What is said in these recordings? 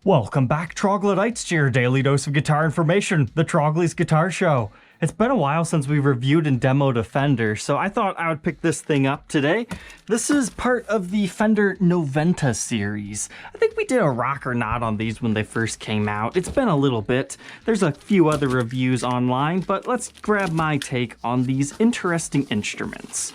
Welcome back, Troglodytes, to your daily dose of guitar information, the Trogly's Guitar Show. It's been a while since we reviewed and demoed a Fender, so I thought I would pick this thing up today. This is part of the Fender Noventa series. I think we did a rock or not on these when they first came out. It's been a little bit. There's a few other reviews online, but let's grab my take on these interesting instruments.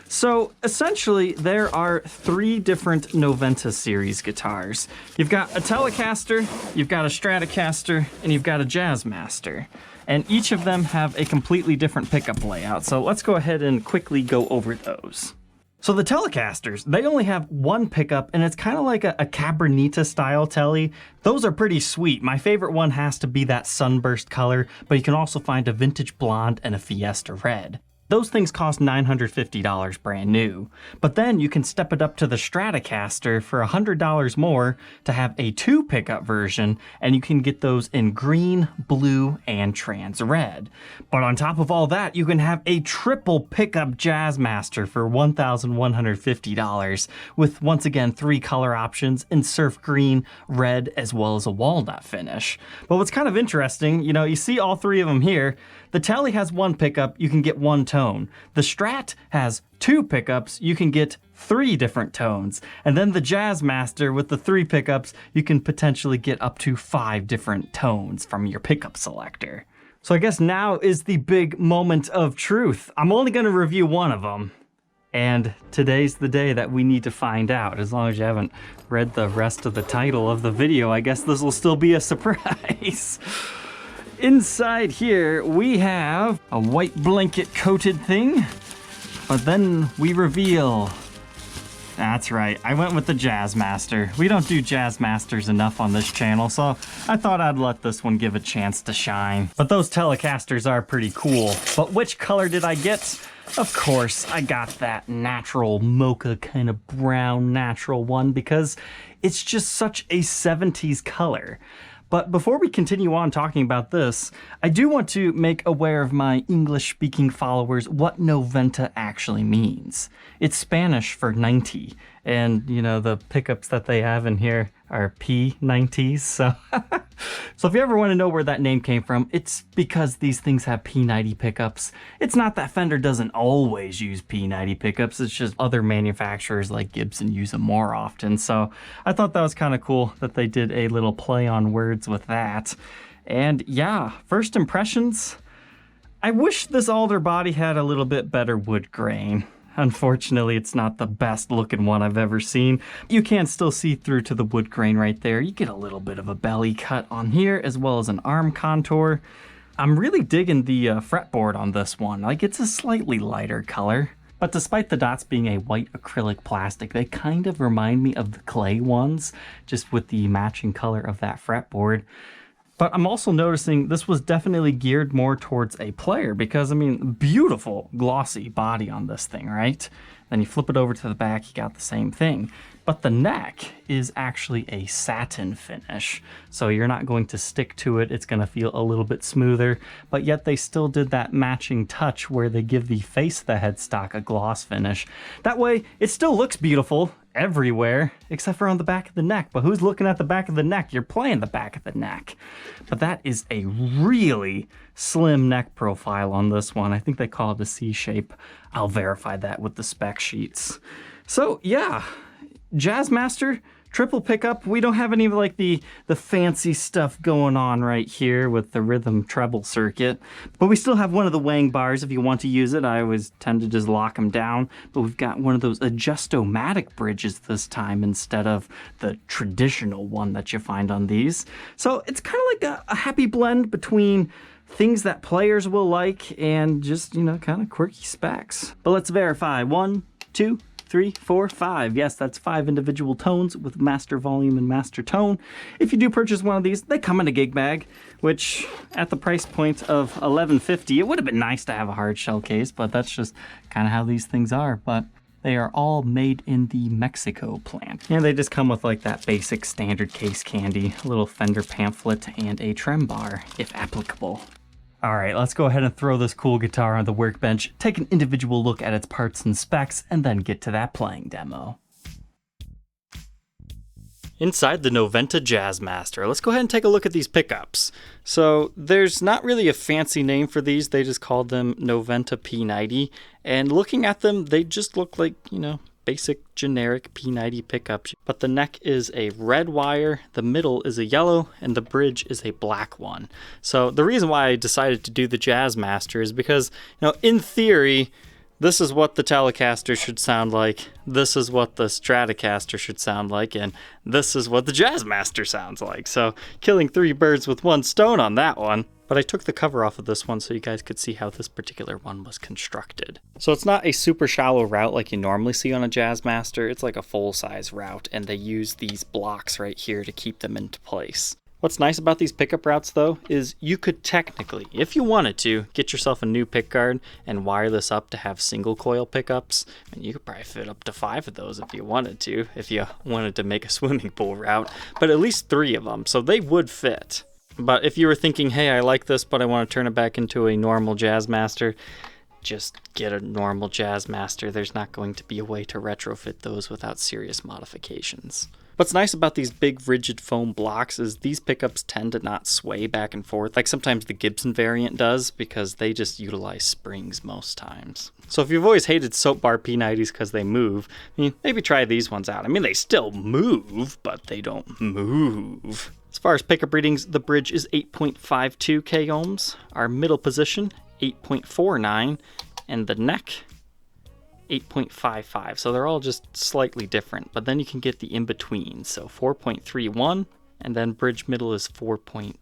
So essentially, there are three different Noventa series guitars. You've got a Telecaster, you've got a Stratocaster, and you've got a Jazzmaster. And each of them have a completely different pickup layout. So let's go ahead and quickly go over those. So the Telecasters, they only have one pickup, and it's kind of like a Cabronita style Tele. Those are pretty sweet. My favorite one has to be that sunburst color, but you can also find a vintage blonde and a Fiesta red. Those things cost $950 brand new, but then you can step it up to the Stratocaster for $100 more to have a two pickup version, and you can get those in green, blue, and trans red. But on top of all that, you can have a triple pickup Jazzmaster for $1,150 with, once again, three color options in surf green, red, as well as a walnut finish. But what's kind of interesting, you see all three of them here. The Tele has one pickup, you can get one tone. The Strat has two pickups, you can get three different tones. And then the Jazzmaster with the three pickups, you can potentially get up to 5 different tones from your pickup selector. So I guess now is the big moment of truth. I'm only going to review one of them. And today's the day that we need to find out. As long as you haven't read the rest of the title of the video, I guess this will still be a surprise. Inside here, we have a white blanket coated thing, but then we reveal, that's right, I went with the Jazzmaster. We don't do Jazzmasters enough on this channel, so I thought I'd let this one give a chance to shine. But those Telecasters are pretty cool. But which color did I get? Of course, I got that natural mocha kind of brown natural one because it's just such a 70s color. But before we continue on talking about this, I do want to make aware of my English-speaking followers what Noventa actually means. It's Spanish for 90, and the pickups that they have in here are P90s, so... So if you ever want to know where that name came from, it's because these things have P90 pickups. It's not that Fender doesn't always use P90 pickups, it's just other manufacturers like Gibson use them more often. So I thought that was kind of cool that they did a little play on words with that. And yeah, first impressions, I wish this alder body had a little bit better wood grain. Unfortunately, it's not the best looking one I've ever seen. You can still see through to the wood grain right there. You get a little bit of a belly cut on here as well as an arm contour. I'm really digging the fretboard on this one. Like, it's a slightly lighter color. But despite the dots being a white acrylic plastic, they kind of remind me of the clay ones, just with the matching color of that fretboard. But I'm also noticing this was definitely geared more towards a player because, beautiful glossy body on this thing, right? Then you flip it over to the back, you got the same thing. But the neck is actually a satin finish, so you're not going to stick to it. It's going to feel a little bit smoother, but yet they still did that matching touch where they give the face of the headstock a gloss finish. That way, it still looks beautiful everywhere, except for on the back of the neck. But who's looking at the back of the neck? You're playing the back of the neck. But that is a really slim neck profile on this one. I think they call it a C shape. I'll verify that with the spec sheets. So yeah, Jazzmaster, triple pickup. We don't have any of like the fancy stuff going on right here with the rhythm treble circuit, but we still have one of the wang bars if you want to use it. I always tend to just lock them down, but we've got one of those adjustomatic bridges this time instead of the traditional one that you find on these. So it's kind of like a happy blend between things that players will like and just, kind of quirky specs. But let's verify. 1, 2, 3, 4, 5. Yes, that's 5 individual tones with master volume and master tone. If you do purchase one of these, they come in a gig bag, which at the price point of $11.50, it would have been nice to have a hard shell case, but that's just kind of how these things are. But they are all made in the Mexico plant. And they just come with like that basic standard case candy, a little Fender pamphlet, and a trem bar, if applicable. All right, let's go ahead and throw this cool guitar on the workbench, take an individual look at its parts and specs, and then get to that playing demo. Inside the Noventa Jazzmaster, let's go ahead and take a look at these pickups. So there's not really a fancy name for these, they just called them Noventa P90, and looking at them, they just look like, basic generic P90 pickups. But the neck is a red wire, the middle is a yellow, and the bridge is a black one. So the reason why I decided to do the Jazzmaster is because, in theory, this is what the Telecaster should sound like, this is what the Stratocaster should sound like, and this is what the Jazzmaster sounds like. So killing 3 birds with 1 stone on that one. But I took the cover off of this one so you guys could see how this particular one was constructed. So it's not a super shallow route like you normally see on a Jazzmaster, it's like a full-size route, and they use these blocks right here to keep them into place. What's nice about these pickup routes though is you could technically, if you wanted to, get yourself a new pickguard and wire this up to have single coil pickups. And you could probably fit up to 5 of those if you wanted to make a swimming pool route, but at least 3 of them, so they would fit. But if you were thinking, hey, I like this, but I want to turn it back into a normal Jazzmaster, just get a normal Jazzmaster. There's not going to be a way to retrofit those without serious modifications. What's nice about these big rigid foam blocks is these pickups tend to not sway back and forth like sometimes the Gibson variant does, because they just utilize springs most times. So if you've always hated soap bar P90s because they move, maybe try these ones out. They still move, but they don't move. As far as pickup readings, the bridge is 8.52 k ohms, our middle position 8.49, and the neck 8.55. So they're all just slightly different, but then you can get the in-between. So 4.31, and then bridge middle is 4.29.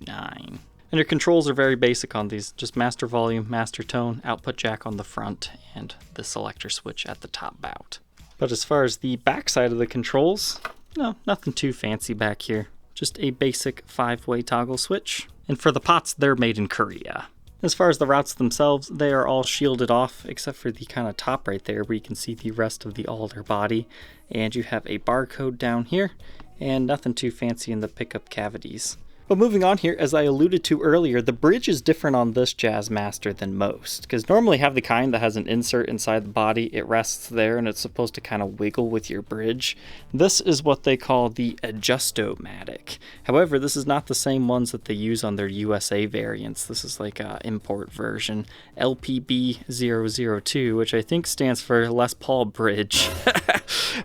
And your controls are very basic on these, just master volume, master tone, output jack on the front, and the selector switch at the top bout. But as far as the back side of the controls, no, nothing too fancy back here. Just a basic 5-way toggle switch. And for the pots, they're made in Korea. As far as the routes themselves, they are all shielded off, except for the kind of top right there where you can see the rest of the alder body. And you have a barcode down here, and nothing too fancy in the pickup cavities. But moving on here, as I alluded to earlier, the bridge is different on this Jazzmaster than most, because normally you have the kind that has an insert inside the body, it rests there, and it's supposed to kind of wiggle with your bridge. This is what they call the Adjusto-matic. However, this is not the same ones that they use on their USA variants. This is like an import version, LPB002, which I think stands for Les Paul Bridge.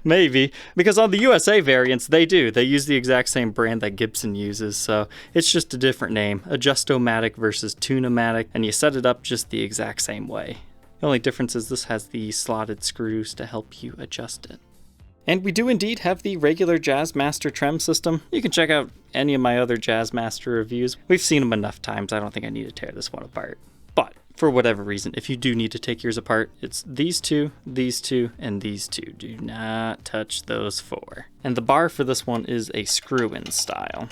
Maybe, because on the USA variants, they use the exact same brand that Gibson uses, so it's just a different name, Adjusto-matic versus Tune-o-matic, and you set it up just the exact same way. The only difference is this has the slotted screws to help you adjust it. And we do indeed have the regular Jazzmaster trem system. You can check out any of my other Jazzmaster reviews. We've seen them enough times, I don't think I need to tear this one apart. But for whatever reason, if you do need to take yours apart, it's these two, and these two. Do not touch those 4. And the bar for this one is a screw-in style.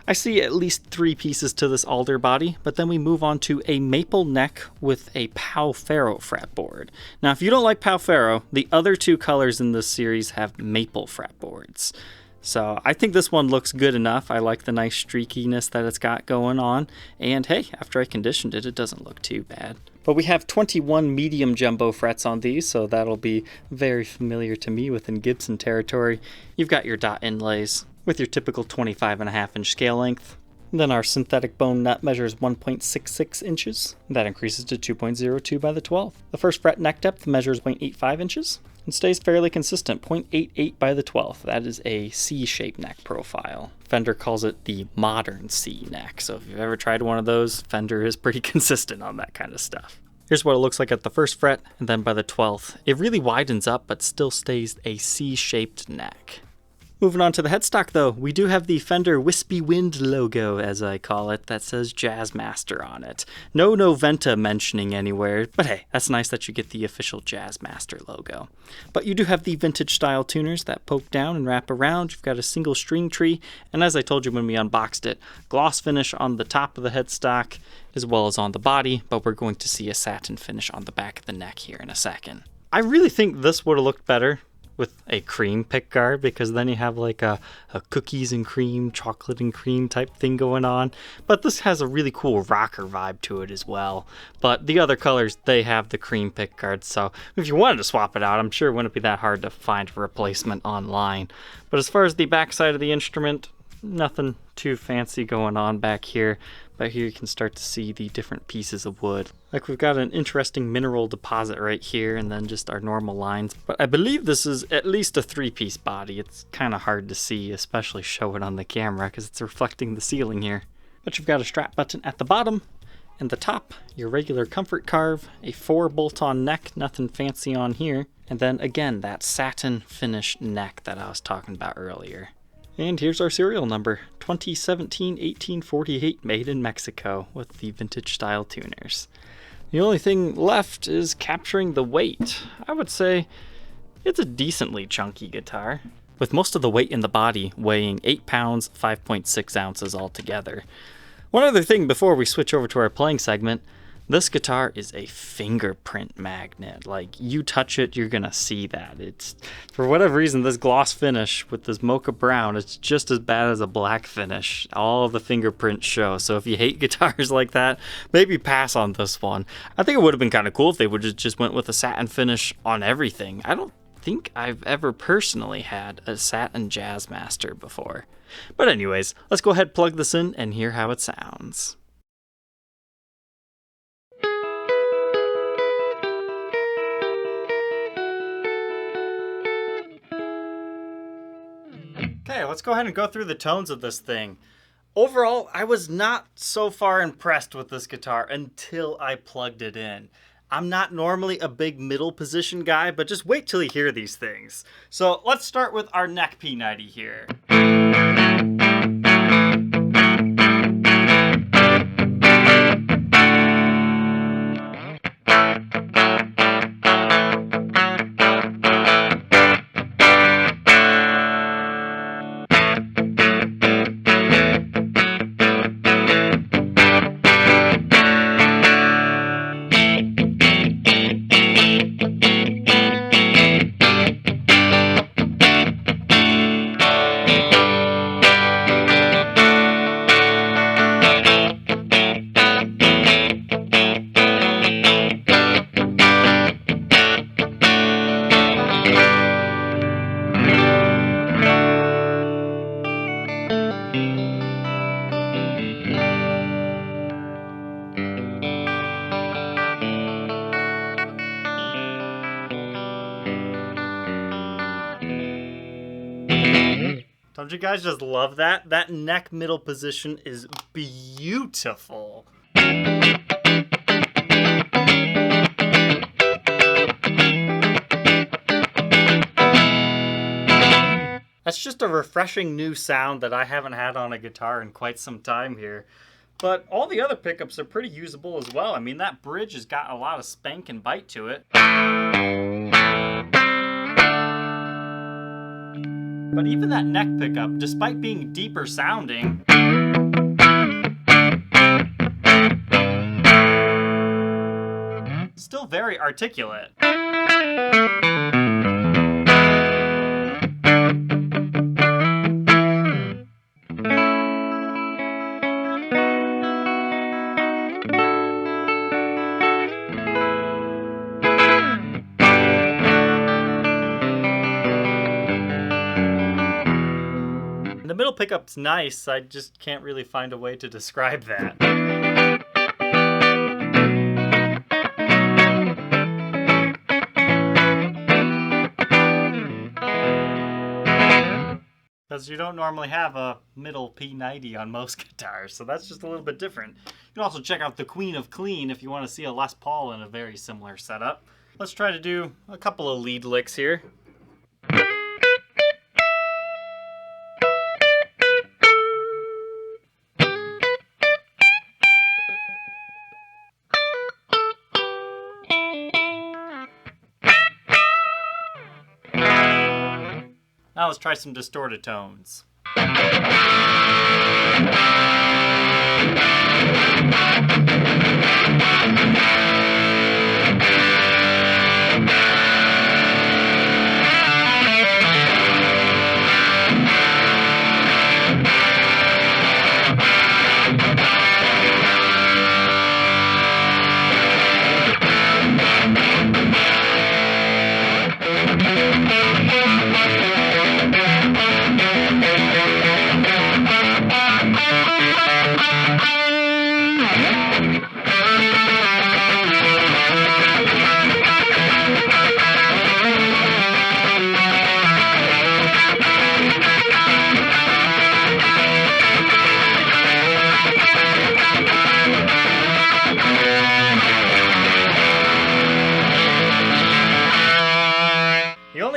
I see at least 3 pieces to this alder body, but then we move on to a maple neck with a Pau Ferro fretboard. Now, if you don't like Pau Ferro, the other 2 colors in this series have maple fretboards. So I think this one looks good enough. I like the nice streakiness that it's got going on. And hey, after I conditioned it, it doesn't look too bad. But we have 21 medium jumbo frets on these, so that'll be very familiar to me within Gibson territory. You've got your dot inlays with your typical 25.5-inch scale length. And then our synthetic bone nut measures 1.66 inches. That increases to 2.02 by the 12. The first fret neck depth measures 0.85 inches. And stays fairly consistent, 0.88 by the 12th. That is a C-shaped neck profile. Fender calls it the modern C neck, so if you've ever tried one of those, Fender is pretty consistent on that kind of stuff. Here's what it looks like at the first fret, and then by the 12th. It really widens up, but still stays a C-shaped neck. Moving on to the headstock though, we do have the Fender Wispy Wind logo, as I call it, that says Jazzmaster on it. No Noventa mentioning anywhere, but hey, that's nice that you get the official Jazzmaster logo. But you do have the vintage style tuners that poke down and wrap around. You've got a single string tree, and as I told you when we unboxed it, gloss finish on the top of the headstock as well as on the body, but we're going to see a satin finish on the back of the neck here in a second. I really think this would have looked better with a cream pick guard, because then you have like a cookies and cream, chocolate and cream type thing going on. But this has a really cool rocker vibe to it as well. But the other colors, they have the cream pick guard, so if you wanted to swap it out, I'm sure it wouldn't be that hard to find a replacement online. But as far as the backside of the instrument, nothing too fancy going on back here. But here you can start to see the different pieces of wood. Like we've got an interesting mineral deposit right here, and then just our normal lines. But I believe this is at least a 3-piece body. It's kind of hard to see, especially show it on the camera because it's reflecting the ceiling here. But you've got a strap button at the bottom, and the top, your regular comfort carve, a 4 bolt-on neck, nothing fancy on here. And then again, that satin finish neck that I was talking about earlier. And here's our serial number, 2017-1848, made in Mexico, with the vintage style tuners. The only thing left is capturing the weight. I would say it's a decently chunky guitar, with most of the weight in the body weighing 8 pounds, 5.6 ounces altogether. One other thing before we switch over to our playing segment, this guitar is a fingerprint magnet. Like, you touch it, you're gonna see that. It's, for whatever reason, this gloss finish with this mocha brown, it's just as bad as a black finish. All of the fingerprints show. So if you hate guitars like that, maybe pass on this one. I think it would have been kind of cool if they would have just went with a satin finish on everything. I don't think I've ever personally had a satin Jazzmaster before. But anyways, let's go ahead, plug this in, and hear how it sounds. Okay, let's go ahead and go through the tones of this thing. Overall, I was not so far impressed with this guitar until I plugged it in. I'm not normally a big middle position guy, but just wait till you hear these things. So let's start with our neck P90 here. Don't you guys just love that? That neck middle position is beautiful. That's just a refreshing new sound that I haven't had on a guitar in quite some time here. But all the other pickups are pretty usable as well. I mean, that bridge has got a lot of spank and bite to it. But even that neck pickup, despite being deeper sounding, still very articulate. The middle pickup's nice, I just can't really find a way to describe that. Because you don't normally have a middle P90 on most guitars, so that's just a little bit different. You can also check out the Queen of Clean if you want to see a Les Paul in a very similar setup. Let's try to do a couple of lead licks here. Now let's try some distorted tones.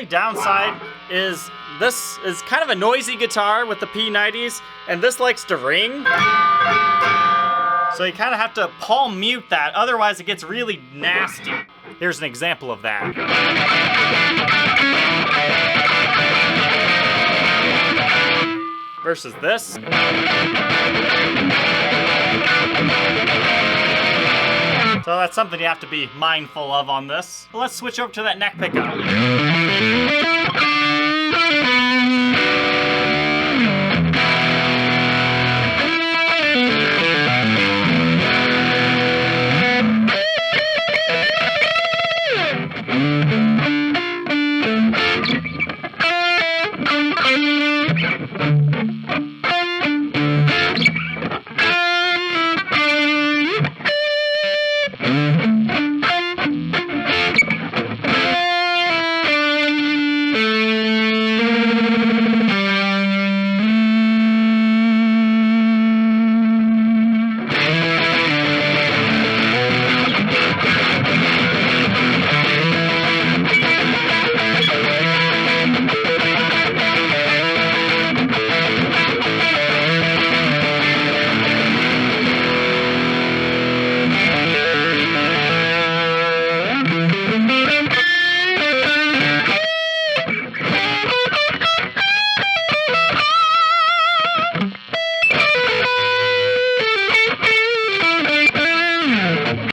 downside is this is kind of a noisy guitar with the P90s, and this likes to ring. So you kind of have to palm mute that, otherwise it gets really nasty. Here's an example of that. Versus this. So that's something you have to be mindful of on this. But let's switch over to that neck pickup.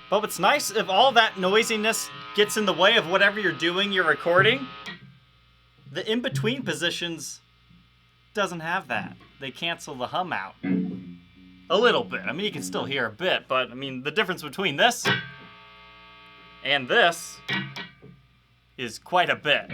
But what's nice, if all that noisiness gets in the way of whatever you're doing, you're recording, the in-between positions doesn't have that. They cancel the hum out. A little bit. I mean, you can still hear a bit, but I mean, the difference between this and this is quite a bit.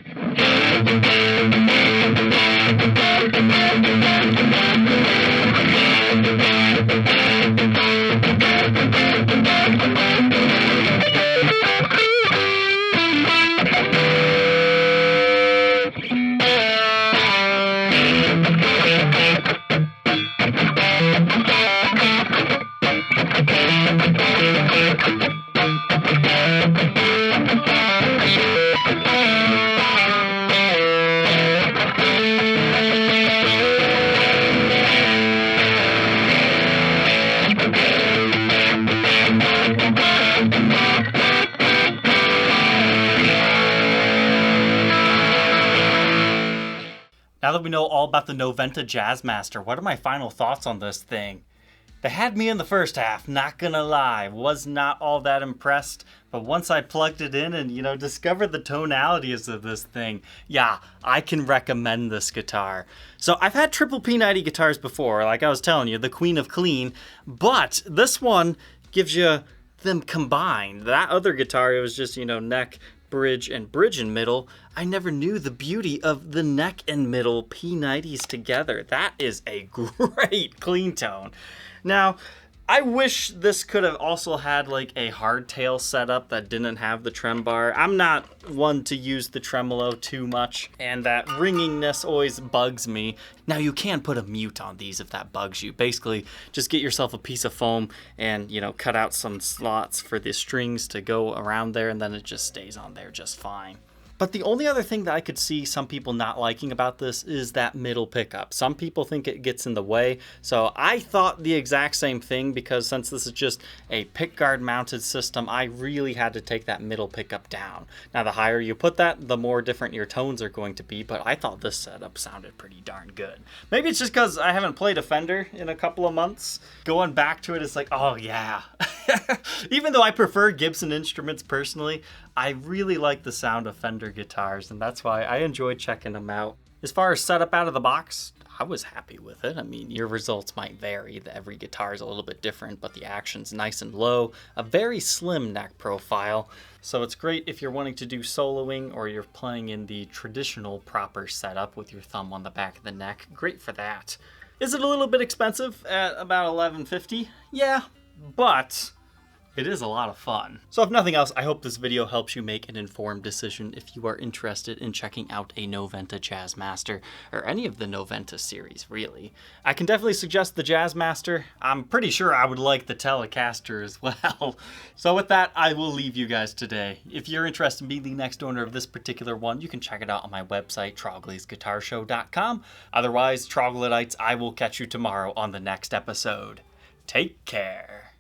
Now that we know all about the Noventa Jazzmaster, what are my final thoughts on this thing? They had me in the first half, not gonna lie. Was not all that impressed, but once I plugged it in and, discovered the tonalities of this thing, yeah, I can recommend this guitar. So I've had triple P90 guitars before, like I was telling you, the queen of clean, but this one gives you them combined. That other guitar, it was just, neck, bridge, and middle. I never knew the beauty of the neck and middle P90s together. That is a great clean tone. Now, I wish this could have also had like a hardtail setup that didn't have the trem bar. I'm not one to use the tremolo too much, and that ringingness always bugs me. Now, you can put a mute on these if that bugs you. Basically, just get yourself a piece of foam and, cut out some slots for the strings to go around there, and then it just stays on there just fine. But the only other thing that I could see some people not liking about this is that middle pickup. Some people think it gets in the way, so I thought the exact same thing, because since this is just a pickguard mounted system, I really had to take that middle pickup down. Now, the higher you put that, the more different your tones are going to be, but I thought this setup sounded pretty darn good. Maybe it's just because I haven't played a Fender in a couple of months. Going back to it, it's like, oh yeah. Even though I prefer Gibson instruments personally, I really like the sound of Fender guitars, and that's why I enjoy checking them out. As far as setup out of the box, I was happy with it. I mean, your results might vary. Every guitar is a little bit different, but the action's nice and low, a very slim neck profile. So it's great if you're wanting to do soloing or you're playing in the traditional proper setup with your thumb on the back of the neck. Great for that. Is it a little bit expensive at about $11.50? Yeah, but It is a lot of fun. So if nothing else, I hope this video helps you make an informed decision if you are interested in checking out a Noventa Jazzmaster, or any of the Noventa series, really. I can definitely suggest the Jazzmaster. I'm pretty sure I would like the Telecaster as well. So with that, I will leave you guys today. If you're interested in being the next owner of this particular one, you can check it out on my website, troglysguitarshow.com. Otherwise, troglodytes, I will catch you tomorrow on the next episode. Take care.